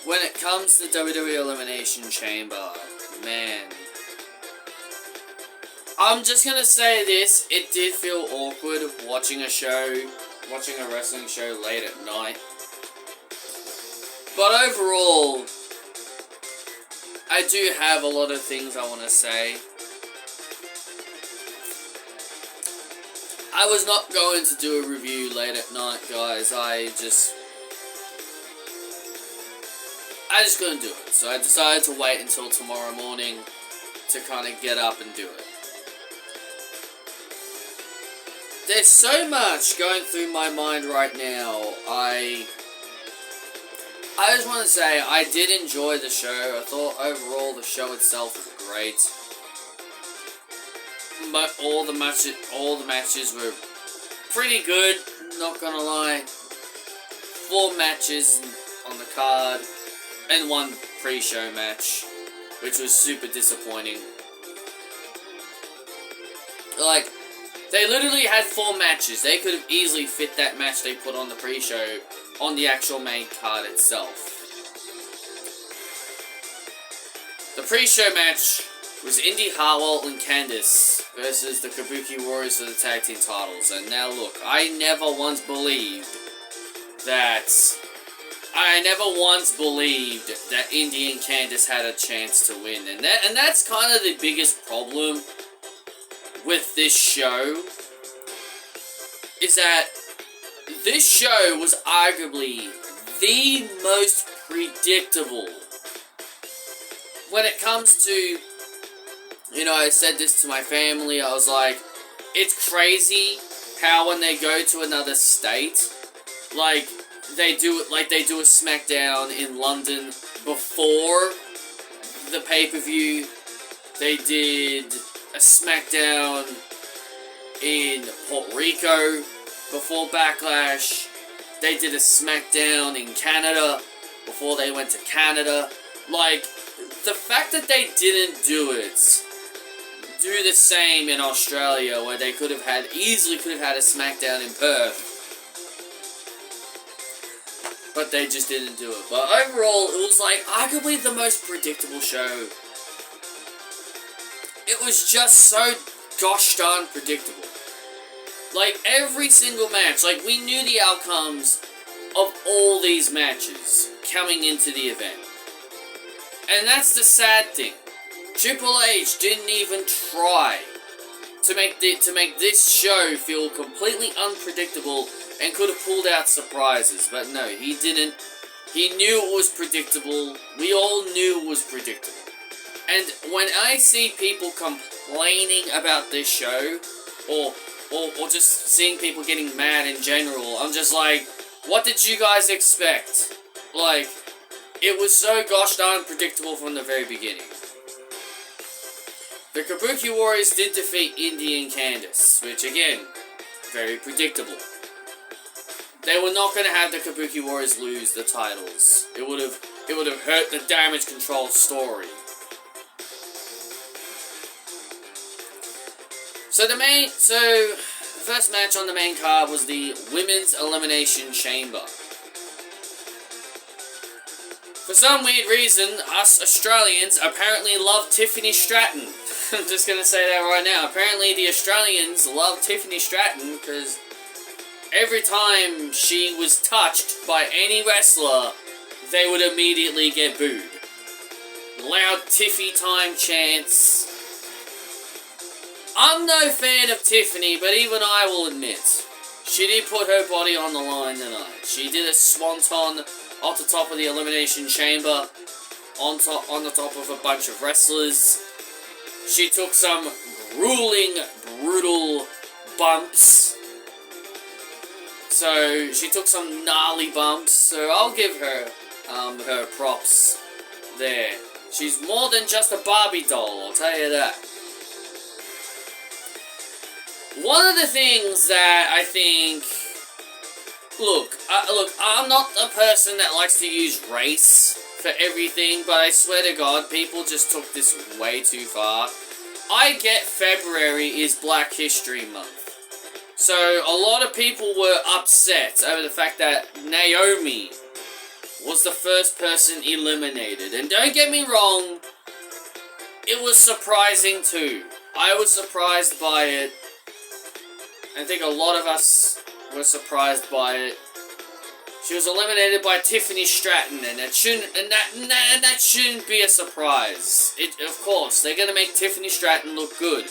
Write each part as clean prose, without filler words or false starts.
When it comes to WWE Elimination Chamber, man, I'm just gonna say this, it did feel awkward watching a wrestling show late at night. But overall, I do have a lot of things I want to say. I was not going to do a review late at night, guys. I just couldn't do it. So I decided to wait until tomorrow morning to kind of get up and do it. There's so much going through my mind right now. I just want to say, I did enjoy the show. I thought overall the show itself was great. But all the matches were pretty good, not gonna lie. 4 matches on the card, and 1 pre-show match, which was super disappointing. Like, they literally had 4 matches. They could have easily fit that match they put on the pre-show on the actual main card itself. The pre-show match was Indy Hartwell and Candice versus the Kabuki Warriors for the tag team titles. And now look, I never once believed that Indy and Candice had a chance to win. And that's kind of the biggest problem with this show, is that this show was arguably the most predictable. When it comes to, I said this to my family, I was like, it's crazy how when they go to another state, like they do a SmackDown in London before the pay-per-view, they did a SmackDown in Puerto Rico before Backlash, they did a SmackDown in Canada before they went to Canada. Like, the fact that they didn't do the same in Australia, where they easily could have had a SmackDown in Perth, but they just didn't do it. But overall, it was like arguably the most predictable show. It was just so gosh darn predictable. Like, every single match, like, we knew the outcomes of all these matches coming into the event. And that's the sad thing. Triple H didn't even try to make this show feel completely unpredictable and could have pulled out surprises. But no, he didn't. He knew it was predictable. We all knew it was predictable. And when I see people complaining about this show, or just seeing people getting mad in general, I'm just like, what did you guys expect? Like, it was so gosh darn predictable from the very beginning. The Kabuki Warriors did defeat Indy and Candice, which again, very predictable. They were not going to have the Kabuki Warriors lose the titles. It would have hurt the Damage Control story. So the first match on the main card was the Women's Elimination Chamber. For some weird reason, us Australians apparently love Tiffany Stratton. I'm just gonna say that right now. Apparently the Australians love Tiffany Stratton because every time she was touched by any wrestler, they would immediately get booed. Loud Tiffy time chants. I'm no fan of Tiffany, but even I will admit, she did put her body on the line tonight. She did a swanton off the top of the Elimination Chamber, on the top of a bunch of wrestlers. She took some grueling, brutal bumps. So, she took some gnarly bumps, so I'll give her her props there. She's more than just a Barbie doll, I'll tell you that. One of the things that I think... Look, I'm not a person that likes to use race for everything, but I swear to God, people just took this way too far. I get February is Black History Month. So a lot of people were upset over the fact that Naomi was the first person eliminated. And don't get me wrong, it was surprising too. I was surprised by it. I think a lot of us were surprised by it. She was eliminated by Tiffany Stratton, and that shouldn't be a surprise. Of course, they're gonna make Tiffany Stratton look good,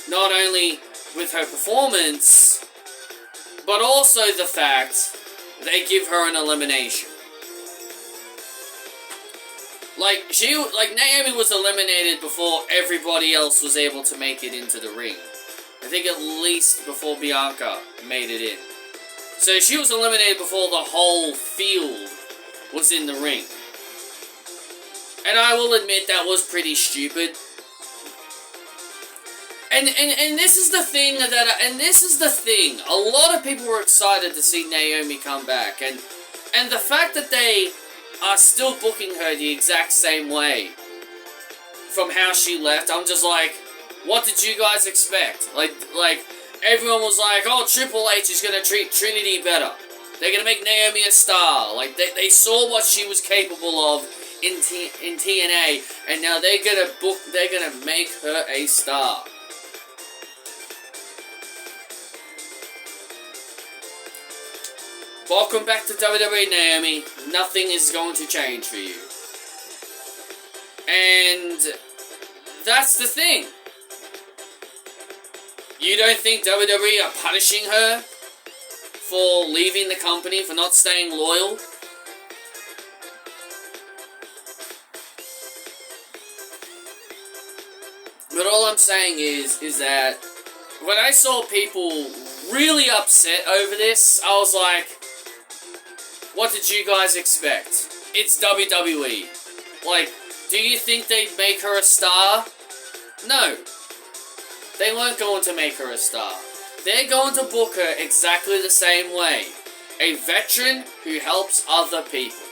not only with her performance, but also the fact they give her an elimination. Like Naomi was eliminated before everybody else was able to make it into the ring. I think at least before Bianca made it in. So she was eliminated before the whole field was in the ring. And I will admit that was pretty stupid. And this is the thing a lot of people were excited to see Naomi come back, and the fact that they are still booking her the exact same way from how she left, I'm just like, what did you guys expect? Like everyone was like, oh, Triple H is gonna treat Trinity better. They're gonna make Naomi a star. Like they saw what she was capable of in TNA, and now they're gonna make her a star. Welcome back to WWE, Naomi. Nothing is going to change for you. And that's the thing. You don't think WWE are punishing her for leaving the company, for not staying loyal? But all I'm saying is that when I saw people really upset over this, I was like, what did you guys expect? It's WWE. Like, do you think they'd make her a star? No. They weren't going to make her a star. They're going to book her exactly the same way. A veteran who helps other people.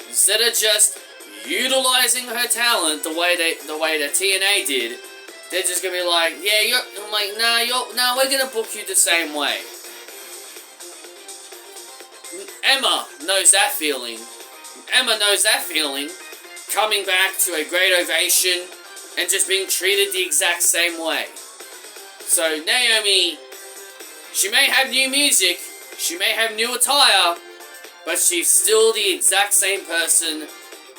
Instead of just utilizing her talent the way that TNA did, they're just gonna be like, yeah, I'm like, nah, we're gonna book you the same way. Emma knows that feeling. Coming back to a great ovation and just being treated the exact same way. So Naomi, she may have new music, she may have new attire, but she's still the exact same person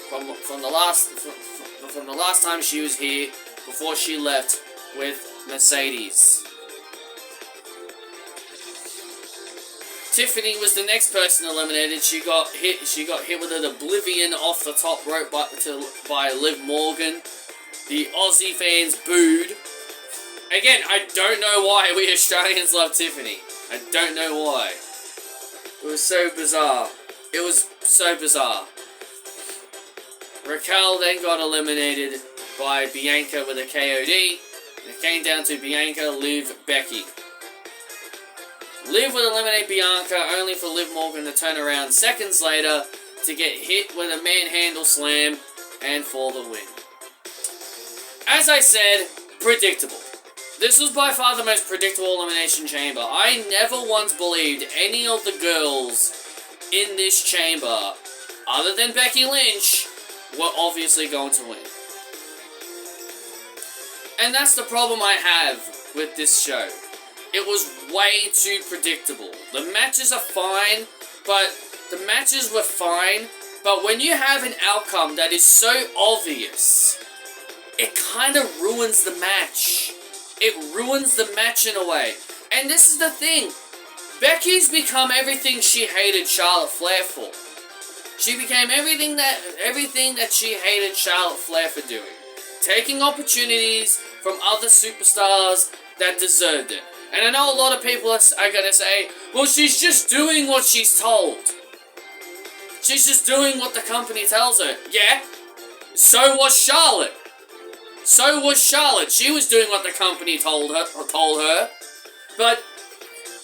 from the last time she was here before she left with Mercedes. Tiffany was the next person eliminated. She got hit with an oblivion off the top rope by Liv Morgan. The Aussie fans booed. Again, I don't know why we Australians love Tiffany. I don't know why. It was so bizarre. Raquel then got eliminated by Bianca with a KOD. It came down to Bianca, Liv, Becky. Liv would eliminate Bianca, only for Liv Morgan to turn around seconds later to get hit with a manhandle slam and for the win. As I said, predictable. This was by far the most predictable Elimination Chamber. I never once believed any of the girls in this chamber, other than Becky Lynch, were obviously going to win. And that's the problem I have with this show. It was way too predictable. The matches are fine, but when you have an outcome that is so obvious, it kind of ruins the match. It ruins the match in a way. And this is the thing. Becky's become everything she hated Charlotte Flair for. She became everything that she hated Charlotte Flair for doing. Taking opportunities from other superstars that deserved it. And I know a lot of people are going to say, well, she's just doing what she's told. She's just doing what the company tells her. Yeah, so was Charlotte. She was doing what the company told her. But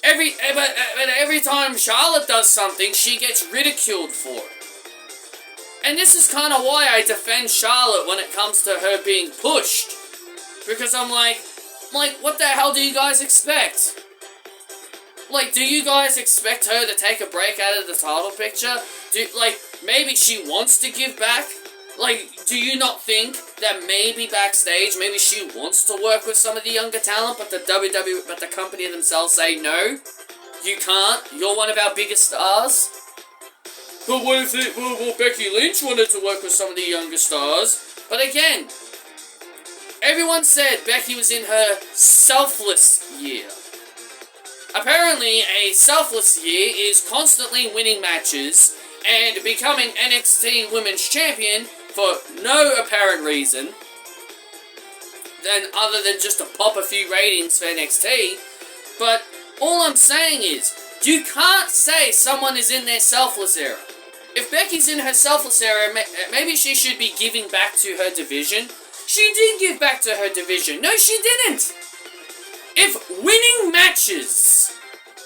every time Charlotte does something, she gets ridiculed for it. And this is kind of why I defend Charlotte when it comes to her being pushed. Because I'm like, what the hell do you guys expect? Like, do you guys expect her to take a break out of the title picture? Maybe she wants to give back? Like, do you not think that maybe backstage, maybe she wants to work with some of the younger talent, but the WWE, but the company themselves say, no, you can't, you're one of our biggest stars? But what if Becky Lynch wanted to work with some of the younger stars? But again, everyone said Becky was in her selfless year. Apparently, a selfless year is constantly winning matches and becoming NXT Women's Champion for no apparent reason, other than just to pop a few ratings for NXT. But all I'm saying is, you can't say someone is in their selfless era. If Becky's in her selfless era, maybe she should be giving back to her division. She did give back to her division. No, she didn't. If winning matches,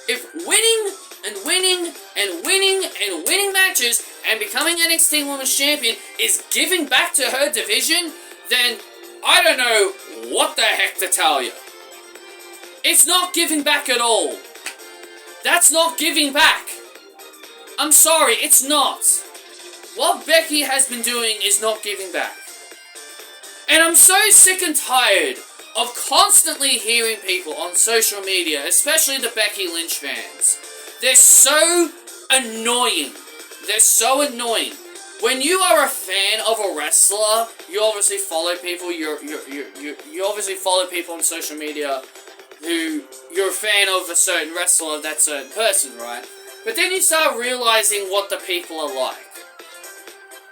if winning and winning and winning and winning matches and becoming NXT Women's Champion is giving back to her division, then I don't know what the heck to tell you. It's not giving back at all. That's not giving back. I'm sorry, it's not. What Becky has been doing is not giving back. And I'm so sick and tired of constantly hearing people on social media, especially the Becky Lynch fans. They're so annoying. They're so annoying. When you are a fan of a wrestler, you obviously follow people. You obviously follow people on social media who you're a fan of a certain wrestler, of that certain person, right? But then you start realizing what the people are like.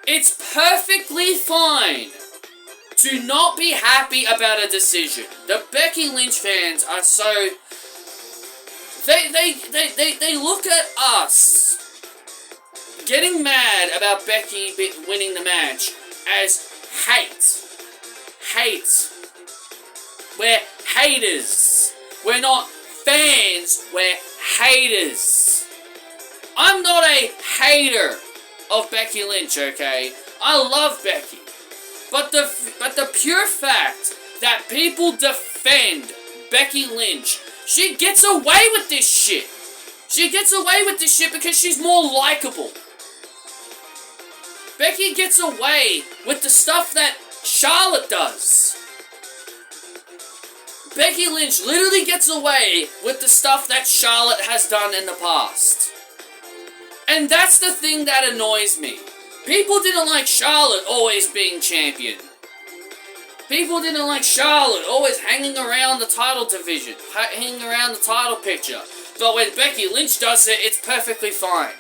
It's perfectly fine to not be happy about a decision. The Becky Lynch fans are so... They look at us getting mad about Becky winning the match as hate. Hate. We're haters. We're not fans, we're haters. I'm not a hater of Becky Lynch, okay? I love Becky. But the pure fact that people defend Becky Lynch, she gets away with this shit. She gets away with this shit because she's more likable. Becky gets away with the stuff that Charlotte does. Becky Lynch literally gets away with the stuff that Charlotte has done in the past. And that's the thing that annoys me. People didn't like Charlotte always being champion. People didn't like Charlotte always hanging around the title division, hanging around the title picture. But when Becky Lynch does it, it's perfectly fine.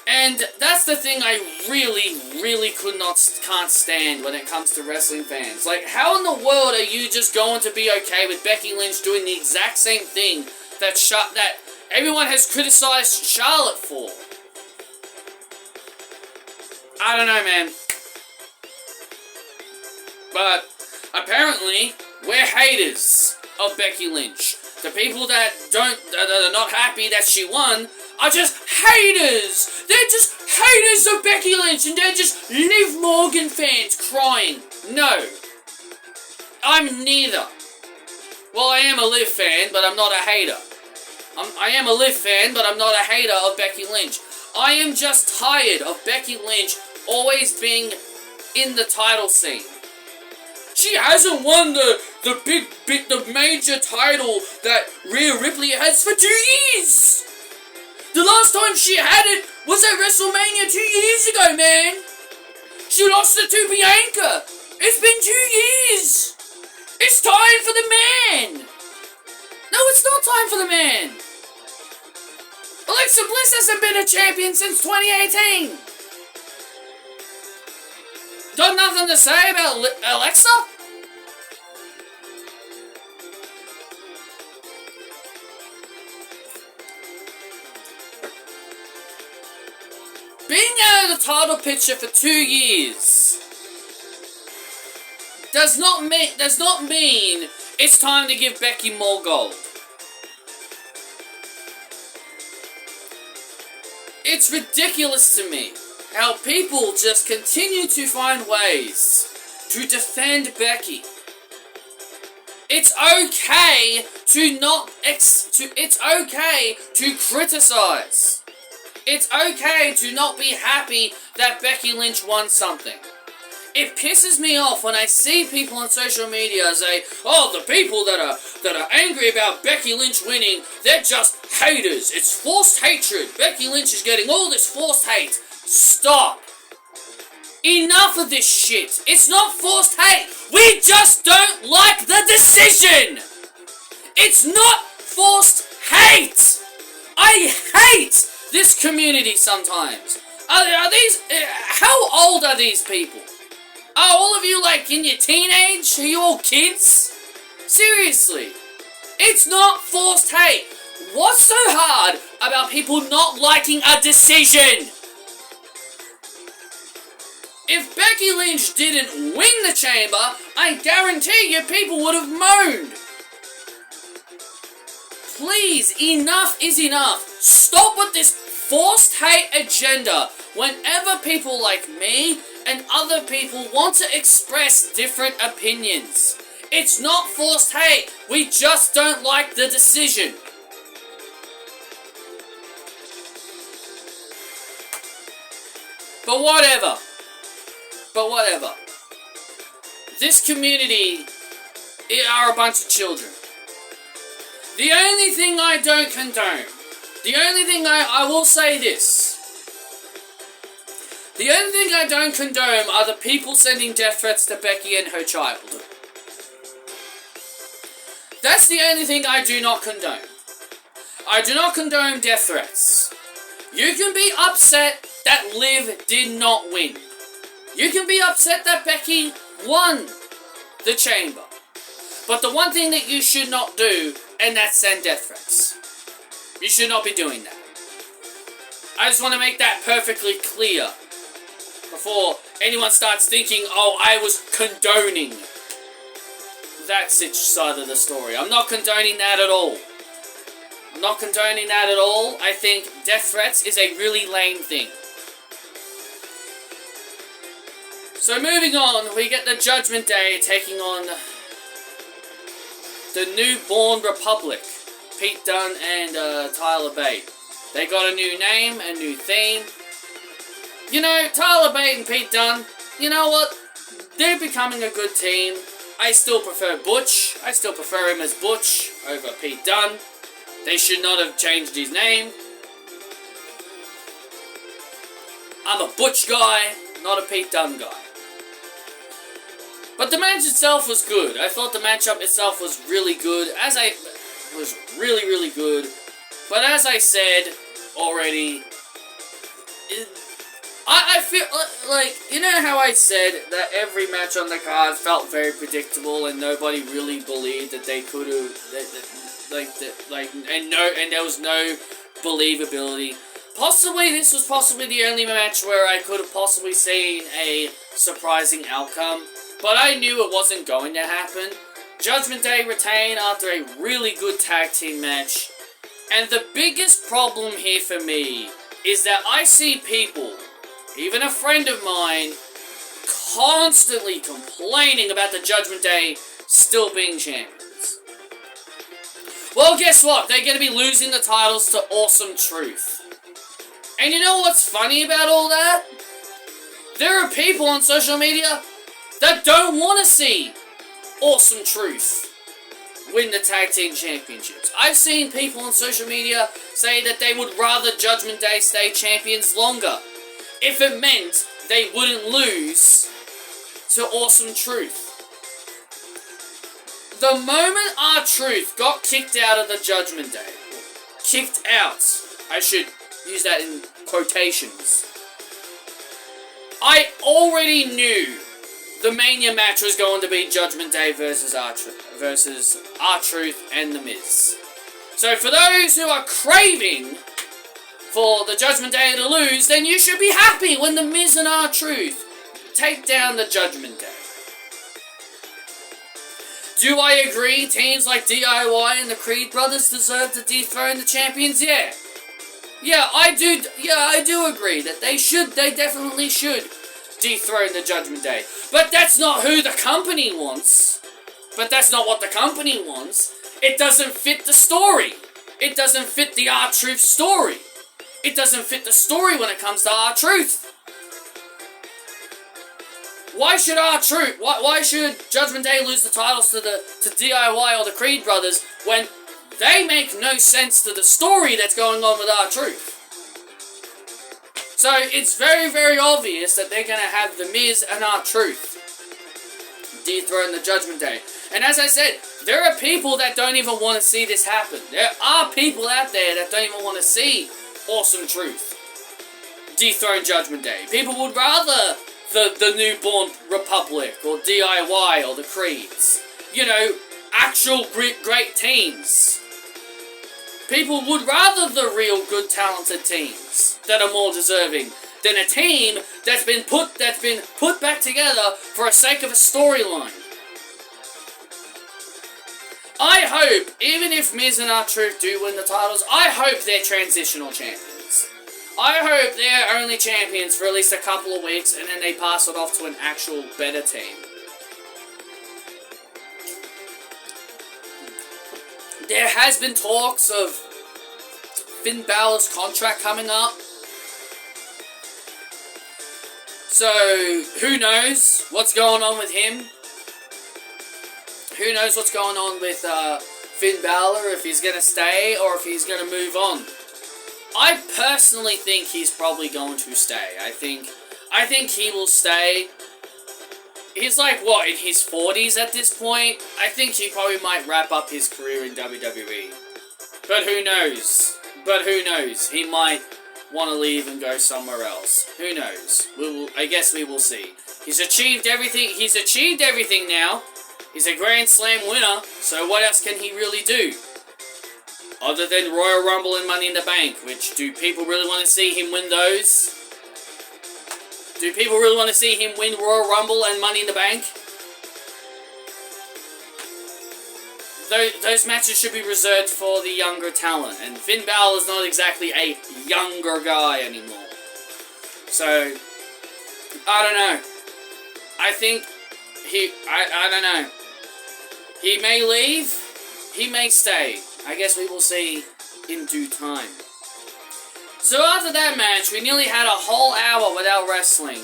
And that's the thing I really can't stand when it comes to wrestling fans. Like, how in the world are you just going to be okay with Becky Lynch doing the exact same thing that everyone has criticized Charlotte for? I don't know, man. But apparently, we're haters of Becky Lynch. The people that are not happy that she won are just haters. They're just haters of Becky Lynch, and they're just Liv Morgan fans crying. No, I'm neither. Well, I am a Liv fan, but I'm not a hater. I am a Liv fan, but I'm not a hater of Becky Lynch. I am just tired of Becky Lynch always being in the title scene. She hasn't won the major title that Rhea Ripley has for 2 years. The last time she had it was at WrestleMania 2 years ago, man. She lost it to Bianca. It's been 2 years. It's time for the man. No, it's not time for the man. Alexa Bliss hasn't been a champion since 2018. Got nothing to say about Alexa? Being out of the title picture for 2 years does not mean it's time to give Becky more gold. It's ridiculous to me how people just continue to find ways to defend Becky. It's okay to not it's okay to criticize. It's okay to not be happy that Becky Lynch won something. It pisses me off when I see people on social media say, "Oh, the people that are angry about Becky Lynch winning, they're just haters. It's forced hatred. Becky Lynch is getting all this forced hate." Stop. Enough of this shit. It's not forced hate. We just don't like the decision. It's not forced hate. I hate this community sometimes. Are these... how old are these people? Are all of you, like, in your teenage? Are you all kids? Seriously. It's not forced hate. What's so hard about people not liking a decision? If Becky Lynch didn't win the chamber, I guarantee you people would have moaned. Please, enough is enough. Stop with this forced hate agenda. Whenever people like me and other people want to express different opinions, it's not forced hate. We just don't like the decision. But whatever. This community are a bunch of children. The only thing I don't condone, the only thing I will say this, the only thing I don't condone are the people sending death threats to Becky and her child. That's the only thing I do not condone. I do not condone death threats. You can be upset that Liv did not win. You can be upset that Becky won the chamber. But the one thing that you should not do, and that's send death threats. You should not be doing that. I just want to make that perfectly clear before anyone starts thinking, oh, I was condoning that side of the story. I'm not condoning that at all. I'm not condoning that at all. I think death threats is a really lame thing. So moving on, we get the Judgment Day taking on the newborn Republic, Pete Dunne and Tyler Bate. They got a new name, a new theme. You know, Tyler Bate and Pete Dunne, you know what? They're becoming a good team. I still prefer Butch. I still prefer him as Butch over Pete Dunne. They should not have changed his name. I'm a Butch guy, not a Pete Dunne guy. But the match itself was good. I thought the matchup itself was really good. Was really good. But as I said already, I feel like, you know how I said that every match on the card felt very predictable and nobody really believed that they could have, and there was no believability. Possibly, this was possibly the only match where I could have possibly seen a surprising outcome. But I knew it wasn't going to happen. Judgment Day retain after a really good tag team match. And the biggest problem here for me is that I see people, even a friend of mine, constantly complaining about the Judgment Day still being champions. Well, guess what? They're going to be losing the titles to Awesome Truth. And you know what's funny about all that? There are people on social media that don't want to see Awesome Truth win the tag team championships. I've seen people on social media say that they would rather Judgment Day stay champions longer if it meant they wouldn't lose to Awesome Truth. The moment R-Truth got kicked out of the Judgment Day, kicked out, I should use that in quotations, I already knew the Mania match was going to be Judgment Day versus R-Truth and The Miz. So for those who are craving for the Judgment Day to lose, then you should be happy when The Miz and R-Truth take down the Judgment Day. Do I agree teams like DIY and the Creed Brothers deserve to dethrone the champions? Yeah. Yeah, I do agree that they definitely should dethrone the Judgment Day. But that's not who the company wants. But that's not what the company wants. It doesn't fit the story. It doesn't fit the R-Truth story. It doesn't fit the story when it comes to R-Truth. Why should R-Truth, why should Judgment Day lose the titles to DIY or the Creed brothers when they make no sense to the story that's going on with R-Truth? So it's very, very obvious that they're going to have The Miz and R-Truth dethrone the Judgment Day. And as I said, there are people that don't even want to see this happen. There are people out there that don't even want to see Awesome Truth dethrone Judgment Day. People would rather the Newborn Republic or DIY or the Creeds. You know, actual great teams. People would rather the real good talented teams that are more deserving than a team that's been put back together for the sake of a storyline. I hope, even if Miz and R-Truth do win the titles, I hope they're transitional champions. I hope they're only champions for at least a couple of weeks and then they pass it off to an actual better team. There has been talks of Finn Balor's contract coming up. So, who knows what's going on with him? Who knows what's going on with Finn Balor, if he's going to stay or if he's going to move on. I personally think he's probably going to stay. I think he will stay. He's like, what, in his 40s at this point? I think he probably might wrap up his career in WWE. But who knows? He might want to leave and go somewhere else. Who knows? I guess we will see. He's achieved everything. He's achieved everything now. He's a Grand Slam winner, so what else can he really do? Other than Royal Rumble and Money in the Bank, which, do people really want to see him win those? Do people really want to see him win Royal Rumble and Money in the Bank? Those matches should be reserved for the younger talent, and Finn Balor is not exactly a younger guy anymore. So, I don't know. I think I don't know. He may leave, he may stay. I guess we will see in due time. So after that match, we nearly had a whole hour without wrestling.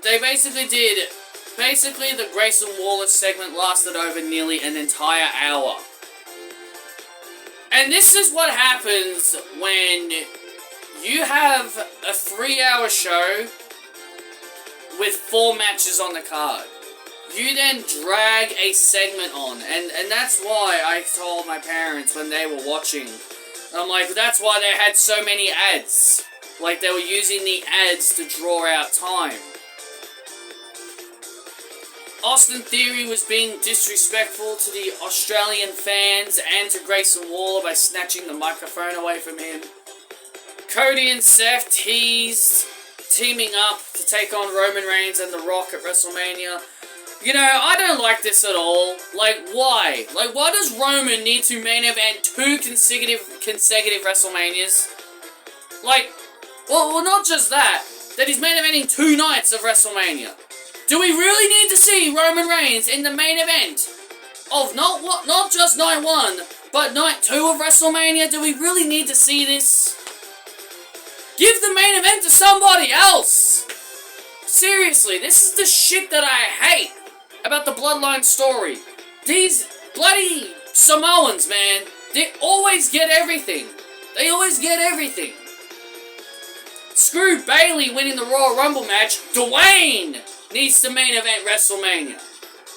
They basically did... Basically, the Grayson Waller segment lasted over nearly an entire hour. And this is what happens when you have a 3-hour show with 4 matches on the card. You then drag a segment on, and that's why I told my parents when they were watching, I'm like, that's why they had so many ads. Like, they were using the ads to draw out time. Austin Theory was being disrespectful to the Australian fans and to Grayson Waller by snatching the microphone away from him. Cody and Seth teased teaming up to take on Roman Reigns and The Rock at WrestleMania. You know, I don't like this at all. Like, why? Like, why does Roman need to main event 2 consecutive WrestleManias? Like, well, not just that he's main eventing 2 nights of WrestleMania. Do we really need to see Roman Reigns in the main event of not just night 1, but night 2 of WrestleMania? Do we really need to see this? Give the main event to somebody else! Seriously, this is the shit that I hate about the Bloodline story. These bloody Samoans, man, they always get everything. They always get everything. Screw Bayley winning the Royal Rumble match. Dwayne needs to main event WrestleMania.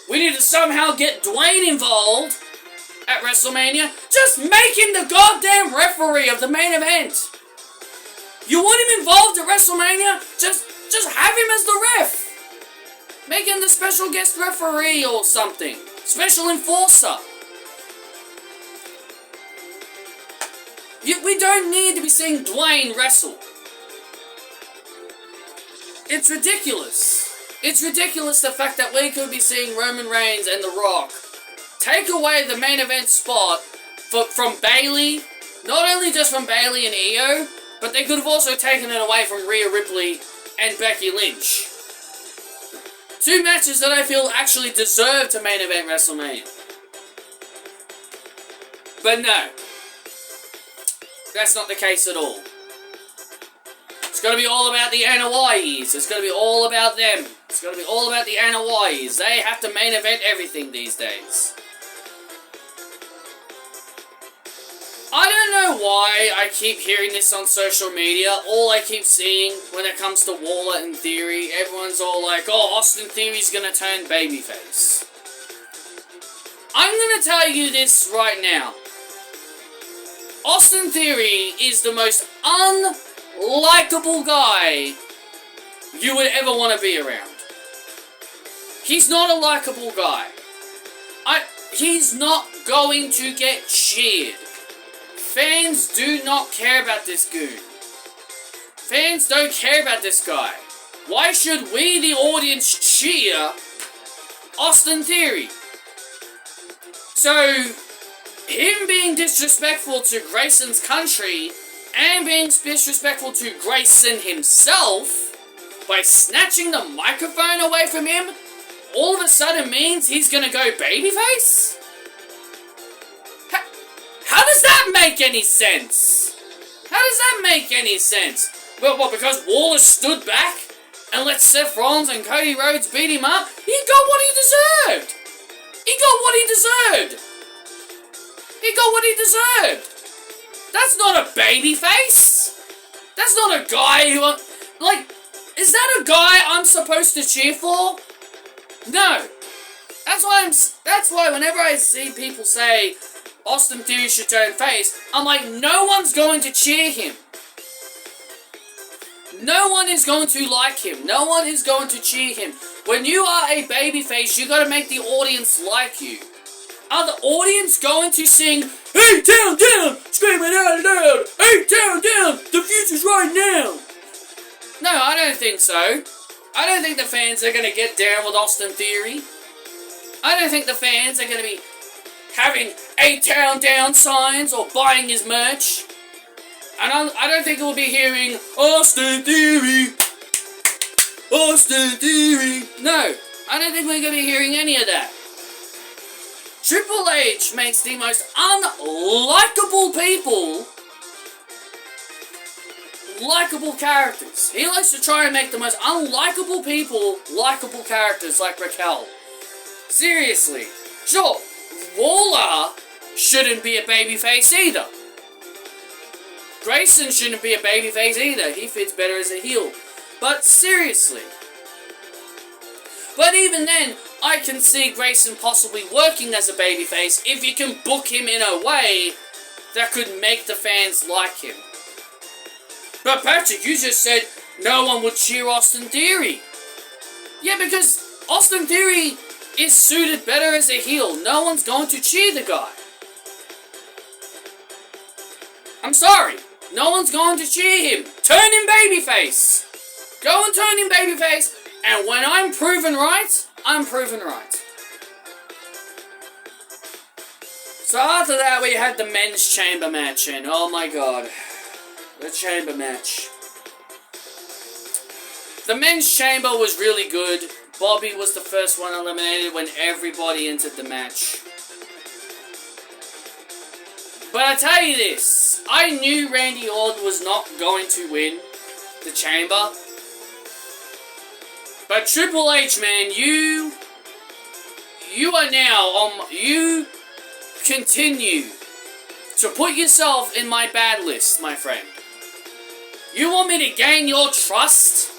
We need to somehow get Dwayne involved at WrestleMania. Just make him the goddamn referee of the main event. You want him involved at WrestleMania? Just have him as the ref. Make him the special guest referee or something. Special enforcer. We don't need to be seeing Dwayne wrestle. It's ridiculous. It's ridiculous the fact that we could be seeing Roman Reigns and The Rock take away the main event spot from Bayley. Not only just from Bayley and Io, but they could have also taken it away from Rhea Ripley and Becky Lynch. Two matches that I feel actually deserve to main event WrestleMania. But no. That's not the case at all. It's going to be all about the Anawais. It's going to be all about them. It's going to be all about the Anawais. They have to main event everything these days. I don't know why I keep hearing this on social media. All I keep seeing when it comes to Waller and Theory, everyone's all like, oh, Austin Theory's going to turn babyface. I'm going to tell you this right now. Austin Theory is the most unlikable guy you would ever want to be around. He's not a likable guy. He's not going to get cheered. Fans do not care about this goon. Fans don't care about this guy. Why should we, the audience, cheer Austin Theory? So, him being disrespectful to Grayson's country and being disrespectful to Grayson himself by snatching the microphone away from him all of a sudden means he's gonna go babyface? How does that make any sense? How does that make any sense? Well, what, because Waller stood back and let Seth Rollins and Cody Rhodes beat him up? He got what he deserved! He got what he deserved! He got what he deserved! That's not a babyface! That's not a guy who... Like, is that a guy I'm supposed to cheer for? No. That's why whenever I see people say Austin Theory should turn face, I'm like, no one's going to cheer him. No one is going to like him. No one is going to cheer him. When you are a babyface, you gotta make the audience like you. Are the audience going to sing, "Hey, down, down," screaming out loud, "Hey, down, down, the future's right now"? No, I don't think so. I don't think the fans are going to get down with Austin Theory. I don't think the fans are going to be having A-Town Down signs or buying his merch. And I don't think we'll be hearing, "Austin Theory, Austin Theory." No, I don't think we're going to be hearing any of that. Triple H makes the most unlikable people likable characters. He likes to try and make the most unlikable people likable characters, like Raquel. Seriously. Sure, Waller shouldn't be a babyface either. Grayson shouldn't be a babyface either. He fits better as a heel. But seriously. But even then, I can see Grayson possibly working as a babyface if you can book him in a way that could make the fans like him. But Patrick, you just said no one would cheer Austin Theory. Yeah, because Austin Theory is suited better as a heel. No one's going to cheer the guy. I'm sorry. No one's going to cheer him. Turn him babyface. Go and turn him babyface. And when I'm proven right, I'm proven right. So after that, we had the men's chamber match. And oh my god. The chamber match. The men's chamber was really good. Bobby was the first one eliminated when everybody entered the match. But I tell you this, I knew Randy Orton was not going to win the chamber. But Triple H, man, you are now you continue to put yourself in my bad list, my friend. You want me to gain your trust?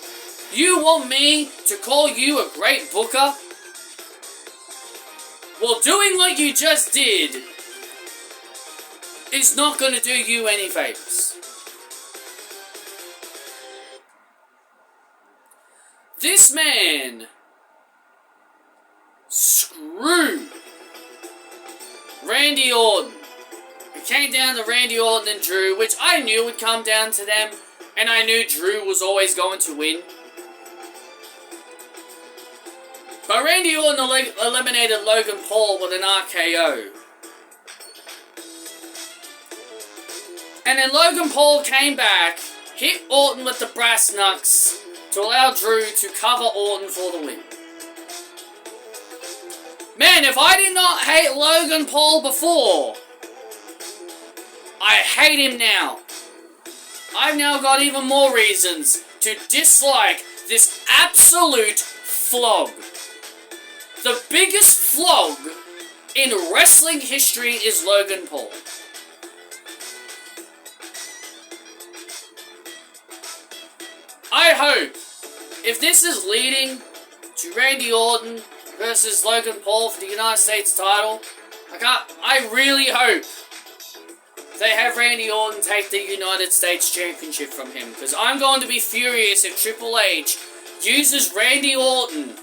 You want me to call you a great booker? Well, doing what you just did is not going to do you any favors. This man screwed Randy Orton. It came down to Randy Orton and Drew, which I knew would come down to them, and I knew Drew was always going to win. But Randy Orton eliminated Logan Paul with an RKO. And then Logan Paul came back, hit Orton with the brass knucks to allow Drew to cover Orton for the win. Man, if I did not hate Logan Paul before, I hate him now. I've now got even more reasons to dislike this absolute flog. The biggest flog in wrestling history is Logan Paul. I hope, if this is leading to Randy Orton versus Logan Paul for the United States title, I really hope they have Randy Orton take the United States Championship from him, because I'm going to be furious if Triple H uses Randy Orton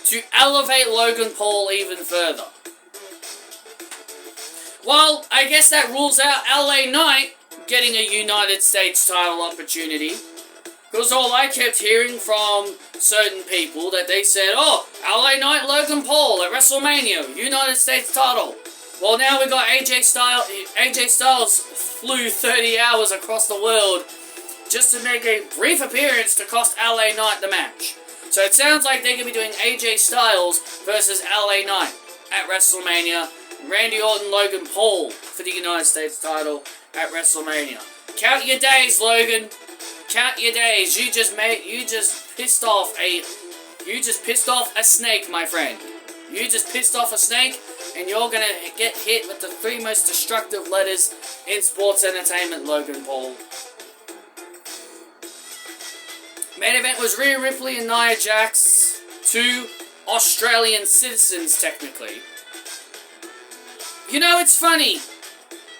to elevate Logan Paul even further. Well, I guess that rules out LA Knight getting a United States title opportunity, because all I kept hearing from certain people that they said, oh, LA Knight, Logan Paul at WrestleMania, United States title. Well, now we got AJ Styles. AJ Styles flew 30 hours across the world just to make a brief appearance to cost LA Knight the match. So it sounds like they're going to be doing AJ Styles versus LA Knight at WrestleMania. Randy Orton, Logan Paul for the United States title at WrestleMania. Count your days, Logan. Count your days. You just pissed off a snake, my friend. You just pissed off a snake, and you're gonna get hit with the 3 most destructive letters in sports entertainment, Logan Paul. Main event was Rhea Ripley and Nia Jax, 2 Australian citizens, technically. You know, it's funny.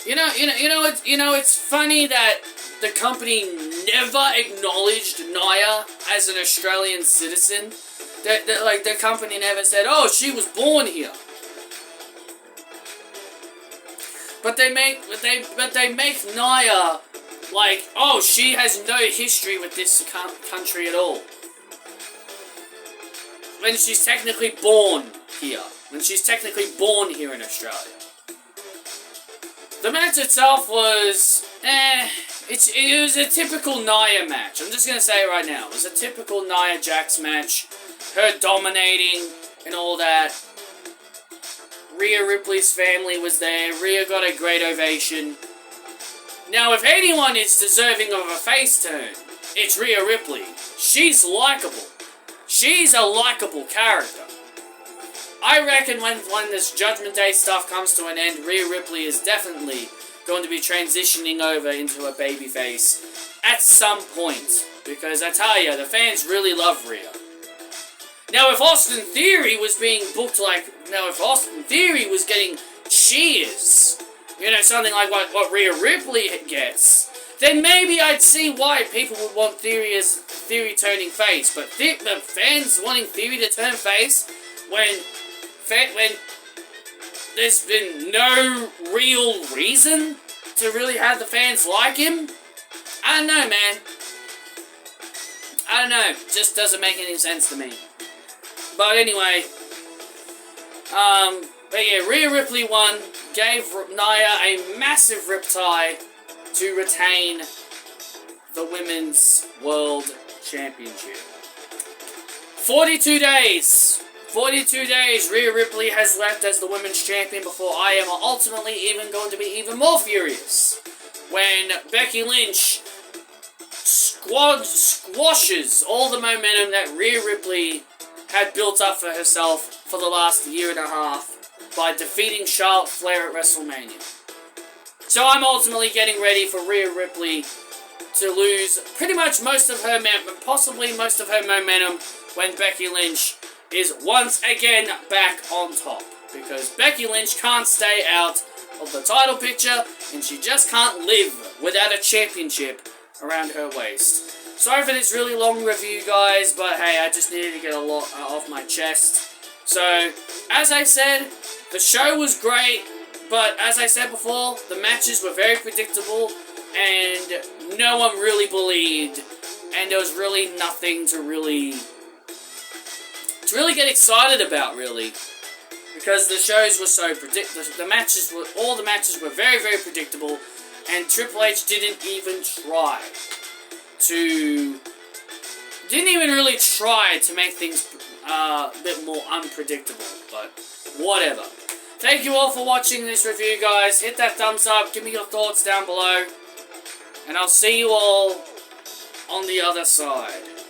It's funny that the company never acknowledged Nia as an Australian citizen. The company never said, oh, she was born here. But they make Nia like, oh, she has no history with this country at all. When she's technically born here. When she's technically born here in Australia. The match itself was, it was a typical Nia match. I'm just going to say it right now. It was a typical Nia Jax match. Her dominating and all that. Rhea Ripley's family was there. Rhea got a great ovation. Now, if anyone is deserving of a face turn, it's Rhea Ripley. She's likable. She's a likable character. I reckon when this Judgment Day stuff comes to an end, Rhea Ripley is definitely going to be transitioning over into a babyface at some point. Because I tell you, the fans really love Rhea. Now, if Austin Theory was being booked if Austin Theory was getting cheers, something like what Rhea Ripley gets, then maybe I'd see why people would want Theory turning face. But fans wanting Theory to turn face when there's been no real reason to really have the fans like him? I don't know, man. I don't know. It just doesn't make any sense to me. But anyway, Rhea Ripley won, gave Nia a massive riptide to retain the Women's World Championship. 42 days, Rhea Ripley has left as the Women's Champion before I am ultimately even going to be even more furious when Becky Lynch squashes all the momentum that Rhea Ripley had built up for herself for the last year and a half by defeating Charlotte Flair at WrestleMania. So I'm ultimately getting ready for Rhea Ripley to lose pretty much possibly most of her momentum when Becky Lynch is once again back on top. Because Becky Lynch can't stay out of the title picture, and she just can't live without a championship around her waist. Sorry for this really long review, guys, but hey, I just needed to get a lot off my chest. So, as I said, the show was great, but as I said before, the matches were very predictable, and no one really believed, and there was really nothing to really get excited about, really, because the shows were so predictable. All the matches were very, very predictable, and Triple H didn't even really try to make things a bit more unpredictable, but whatever. Thank you all for watching this review, guys. Hit that thumbs up, give me your thoughts down below, and I'll see you all on the other side.